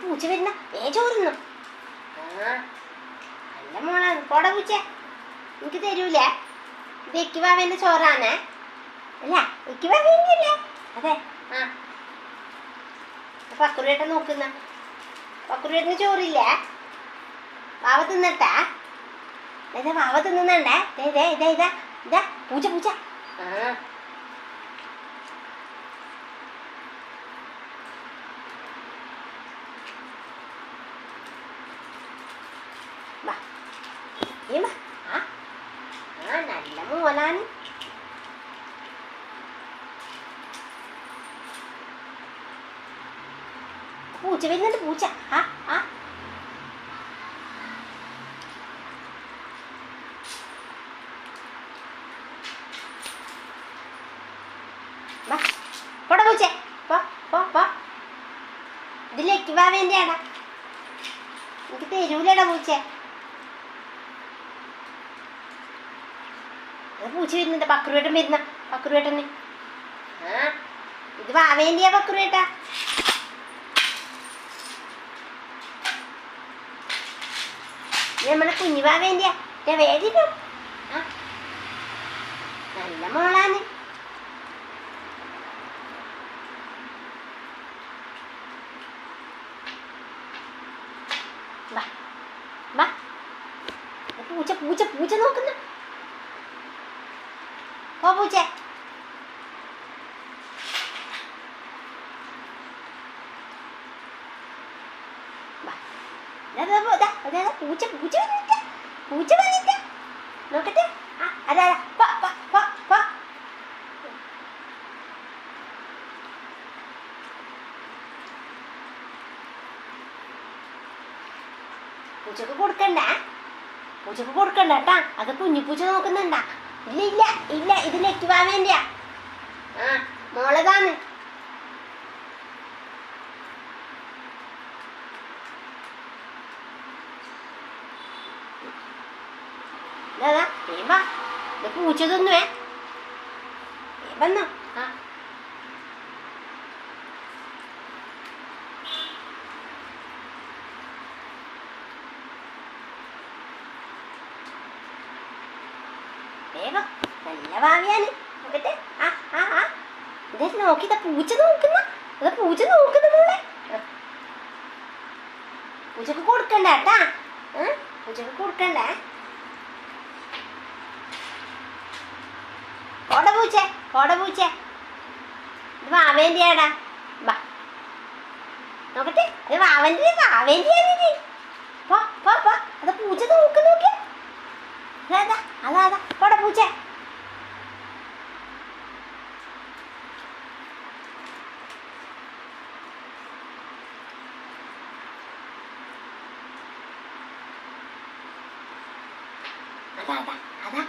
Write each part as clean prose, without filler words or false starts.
പൂച്ച വരുന്ന ചോറുന്നു. നല്ല മോളാണ്. പോടാ പൂച്ച, എനിക്ക് തരൂലേ? ഇത് എക്കിവാവേന്റെ ചോറാണേ. അല്ല എക്കിവാവേന്റെ അതെ. പക്കുറിയേട്ടൻ നോക്കുന്ന പക്കുറിയേട്ടന് ചോറില്ലേ? വാവ തിന്നട്ടാ? വാവ തിന്നുന്നുണ്ടേ. ഇതാ ഇതാ ഇതാ ഇതാ പൂച്ച പൂച്ച. നല്ല മോനാണ്. പൂച്ച വരുന്നുണ്ട് പൂച്ച. പോടാ പൂച്ച, പോ പോ പോ. ഇതിലേക്ക് വാവേന്റെയാടാ, എനിക്ക് തരൂലടാ പൂച്ച. പൂച്ച വരുന്നുണ്ട്. പക്രുവേട്ടൻ വരുന്ന പക്രുവേട്ടന്. ഇത് വാവേന്റെയാ പക്രുവേട്ട. നമ്മളെ കുഞ്ഞു വാവേന്റെയാ. വേദിക്കും നല്ല മോളാണ്. പൂച്ച പൂച്ച പൂച്ച നോക്കുന്ന. പോ പൂച്ച. പൂച്ച പൂച്ച വന്നിട്ട പൂച്ച വന്നിട്ട നോക്കട്ടെ. അതാ പൂച്ചക്ക് കൊടുക്കണ്ട, പൂച്ചക്ക് കൊടുക്കണ്ട കേട്ടാ. അത് കുഞ്ഞു പൂച്ച നോക്കുന്നുണ്ടാ? ഇല്ല ഇല്ല ഇല്ല, ഇത് നെക്കിവാവേന്റെയാ. മോളതാണ്. പൂച്ച തിന്നുവേ. വന്നോ? വേഗം. നല്ല ഭാവിയാണ്. നോക്കട്ടെ. ഇതാ നോക്കിതാ പൂച്ച നോക്കുന്ന. അതാ പൂച്ച നോക്കുന്ന മോളെ. പൂച്ചക്ക് കൊടുക്കണ്ട കേട്ടാ. പൂച്ചക്ക് കൊടുക്കണ്ടേ. ഓട പൂച്ച ഓട പൂച്ച. ഇത് വാവേന്റെയാടാ. വാ നോക്കട്ടെ. ഇത് വാവേന്റെയാണ്. പോ പോ പോ. അത് പൂച്ച നോക്കി. അതാ അതാ അതാ പോടാ പൂച്ച. അതാ അതാ അതാ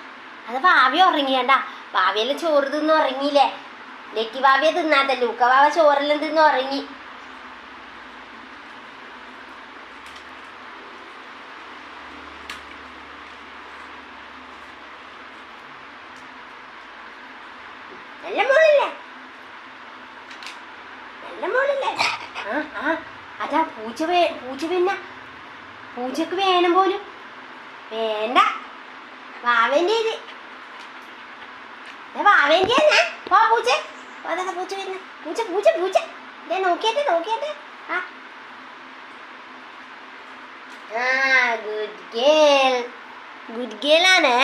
അത് ഭാവി ഉറങ്ങിയണ്ട. ഭാവിയെല്ലാം ചോറ് തിന്ന് ഉറങ്ങിയില്ലേ? ലക്കി ഭാവിയെ തിന്നാത്ത ലൂക്ക ഭാവ ചോറെല്ലാം തിന്ന് ഉറങ്ങി. നല്ല മോളില്ലേ? നല്ല മോളില്ലേ? അതാ പൂച്ച പിന്നെ പൂച്ചക്ക് വേണം പോലും വേണ്ട. വാവേന്റെ ഇത് വാവേന്റെ പോ പൂച്ച. അതാ പൂച്ച വരുന്ന. പൂച്ച പൂച്ച പൂച്ച. ഇതേ നോക്കിയട്ടെ. Good girl. ഗുഡ് ഗേൾ ആണ്.